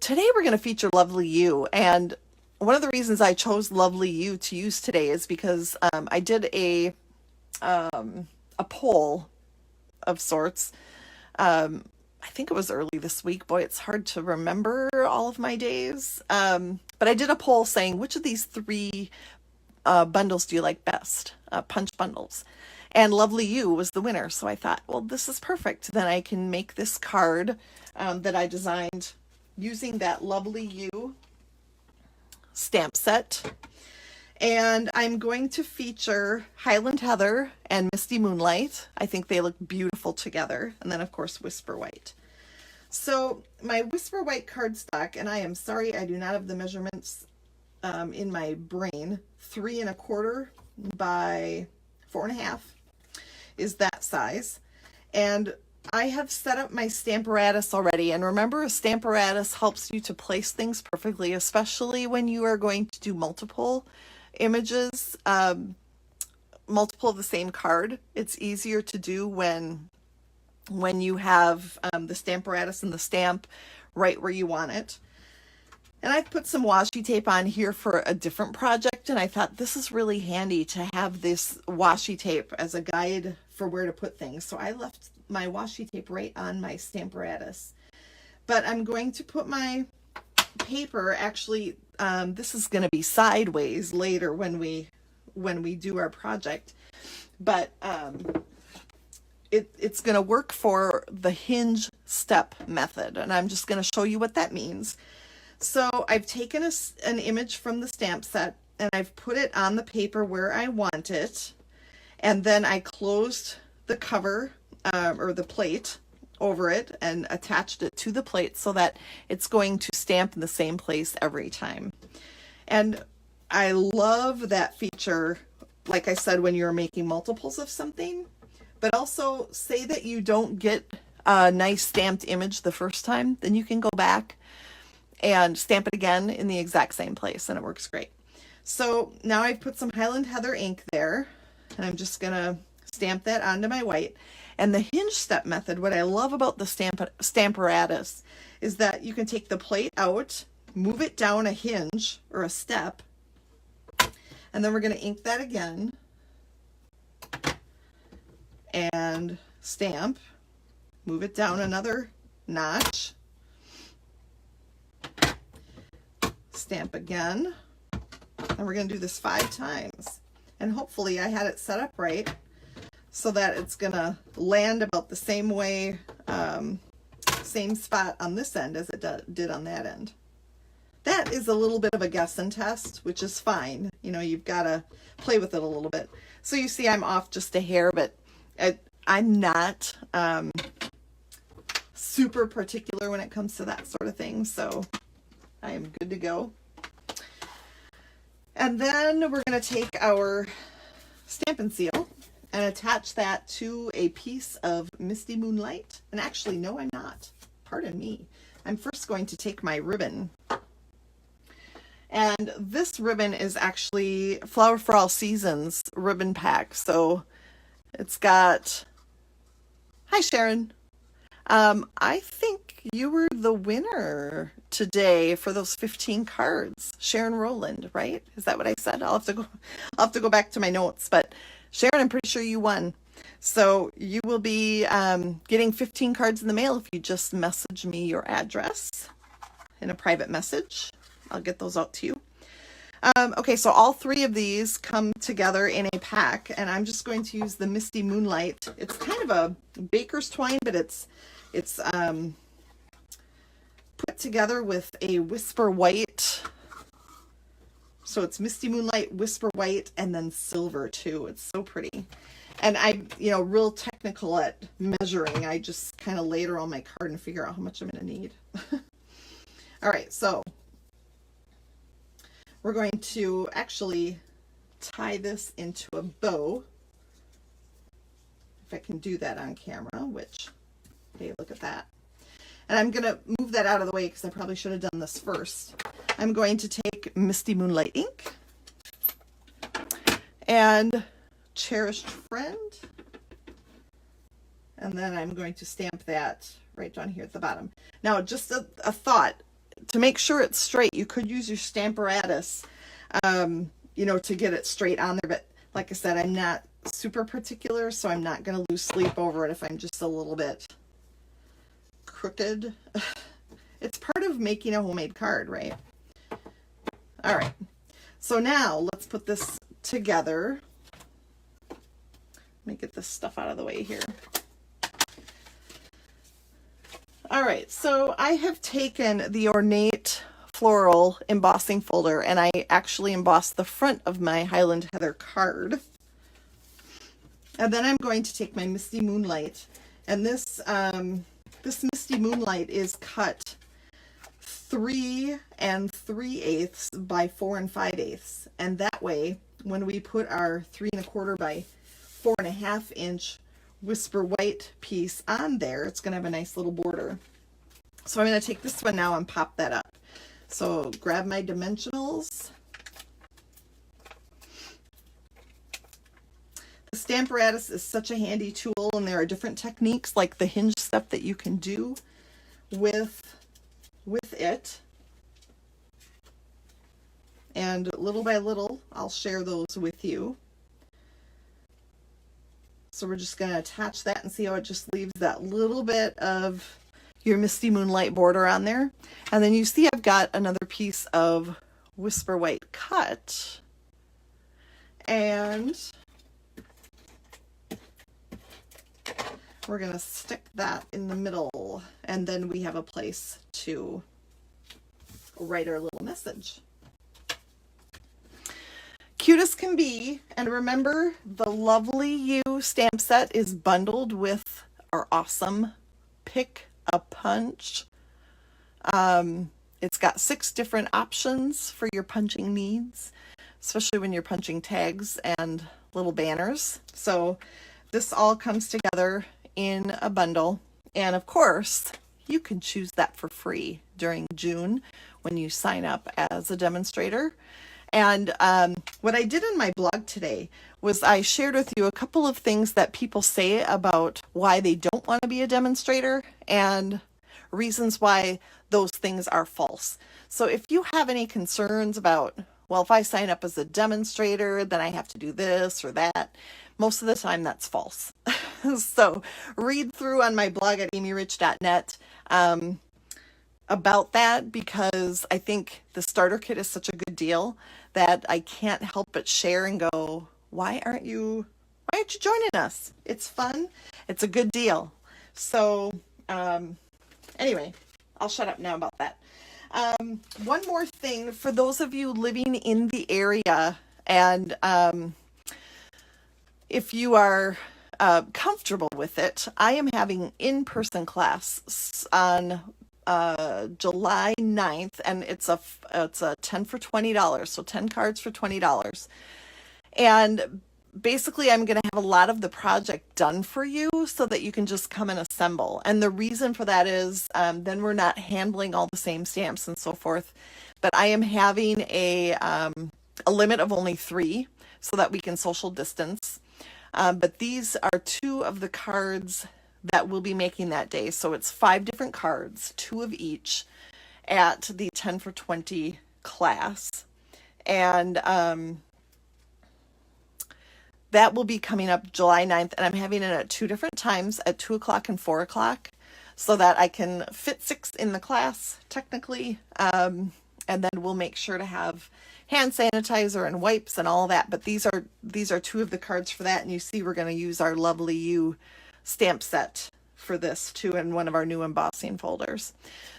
today we're going to feature Lovely You, and one of the reasons I chose Lovely You to use today is because I did a poll of sorts. I think it was early this week. Boy, it's hard to remember all of my days. But I did a poll saying, which of these three bundles do you like best? Punch bundles. And Lovely You was the winner. So I thought, well, this is perfect. Then I can make this card that I designed using that Lovely You stamp set. And I'm going to feature Highland Heather and Misty Moonlight. I think they look beautiful together. And then, of course, Whisper White. So my Whisper White cardstock, and I am sorry I do not have the measurements in my brain, 3 1/4 by 4 1/2 is that size. And I have set up my Stamparatus already. And remember, a Stamparatus helps you to place things perfectly, especially when you are going to do multiple images, multiple of the same card. It's easier to do when you have the Stamparatus and the stamp right where you want it. And I've put some washi tape on here for a different project, and I thought this is really handy to have this washi tape as a guide for where to put things. So I left my washi tape right on my Stamparatus. But I'm going to put my paper, actually, this is going to be sideways later when we do our project, but it's going to work for the hinge step method, and I'm just going to show you what that means. So I've taken an image from the stamp set and I've put it on the paper where I want it, and then I closed the cover or the plate over it and attached it to the plate so that it's going to stamp in the same place every time. And I love that feature, like I said, when you're making multiples of something, but also say that you don't get a nice stamped image the first time, then you can go back and stamp it again in the exact same place, and it works great. So now I've put some Highland Heather ink there, and I'm just gonna stamp that onto my white. And the hinge step method, what I love about the Stamparatus is that you can take the plate out, move it down a hinge or a step, and then we're going to ink that again and stamp, move it down another notch, stamp again, and we're going to do this 5 times. And hopefully I had it set up right so that it's going to land about the same way, same spot on this end as it did on that end. That is a little bit of a guess and test, which is fine. You know, you've got to play with it a little bit. So you see I'm off just a hair, but I'm not super particular when it comes to that sort of thing. So I am good to go. And then we're going to take our Stampin' Seal and attach that to a piece of Misty Moonlight. And actually, no, I'm not. Pardon me. I'm first going to take my ribbon. And this ribbon is actually Flower for All Seasons ribbon pack. So it's got, hi Sharon. I think you were the winner today for those 15 cards. Sharon Rowland, right? Is that what I said? I'll have to go back to my notes, but Sharon, I'm pretty sure you won. So you will be getting 15 cards in the mail if you just message me your address in a private message. I'll get those out to you. Okay, so all 3 of these come together in a pack, and I'm just going to use the Misty Moonlight. It's kind of a baker's twine, but it's put together with a Whisper White. So it's Misty Moonlight, Whisper White, and then silver too. It's so pretty. And I'm, real technical at measuring. I just kind of lay it on my card and figure out how much I'm going to need. All right, so we're going to actually tie this into a bow. If I can do that on camera, which, hey, look at that. And I'm going to move that out of the way because I probably should have done this first. I'm going to take Misty Moonlight ink and Cherished Friend. And then I'm going to stamp that right down here at the bottom. Now, just a thought. to make sure it's straight, you could use your Stamparatus, to get it straight on there. But like I said, I'm not super particular, so I'm not going to lose sleep over it if I'm just a little bit crooked. It's part of making a homemade card, right? All right. So now let's put this together. Let me get this stuff out of the way here. All right, so I have taken the Ornate Floral embossing folder, and I actually embossed the front of my Highland Heather card. And then I'm going to take my Misty Moonlight, and this Misty Moonlight is cut 3 3/8 by 4 5/8, and that way, when we put our 3 1/4 by 4.5 inch Whisper White piece on there, it's going to have a nice little border. So I'm going to take this one now and pop that up. So grab my dimensionals. The Stamparatus is such a handy tool, and there are different techniques like the hinge step that you can do with it. And little by little, I'll share those with you. So we're just going to attach that and see how it just leaves that little bit of your Misty Moonlight border on there. And then you see I've got another piece of Whisper White cut. And we're going to stick that in the middle. And then we have a place to write our little message. Cute as can be, and remember, the Lovely You stamp set is bundled with our awesome Pick a Punch. It's got 6 different options for your punching needs, especially when you're punching tags and little banners. So this all comes together in a bundle, and of course, you can choose that for free during June when you sign up as a demonstrator. And what I did in my blog today was I shared with you a couple of things that people say about why they don't want to be a demonstrator and reasons why those things are false. So if you have any concerns about, well, if I sign up as a demonstrator, then I have to do this or that, most of the time that's false. So read through on my blog at amyrich.net about that, because I think the starter kit is such a good deal that I can't help but share and go, why aren't you joining us? It's fun. It's a good deal. So anyway, I'll shut up now about that. One more thing for those of you living in the area, and if you are comfortable with it, I am having in-person class on July 9th, and it's a 10 for $20, so 10 cards for $20. And basically I'm going to have a lot of the project done for you so that you can just come and assemble. And the reason for that is then we're not handling all the same stamps and so forth. But I am having a limit of only 3 so that we can social distance. But these are 2 of the cards that we'll be making that day. So it's 5 different cards, 2 of each, at the 10 for 20 class. And that will be coming up July 9th. And I'm having it at 2 different times, at 2 o'clock and 4 o'clock, so that I can fit 6 in the class, technically. And then we'll make sure to have hand sanitizer and wipes and all that. But these are 2 of the cards for that. And you see we're going to use our Lovely You stamp set for this too in one of our new embossing folders.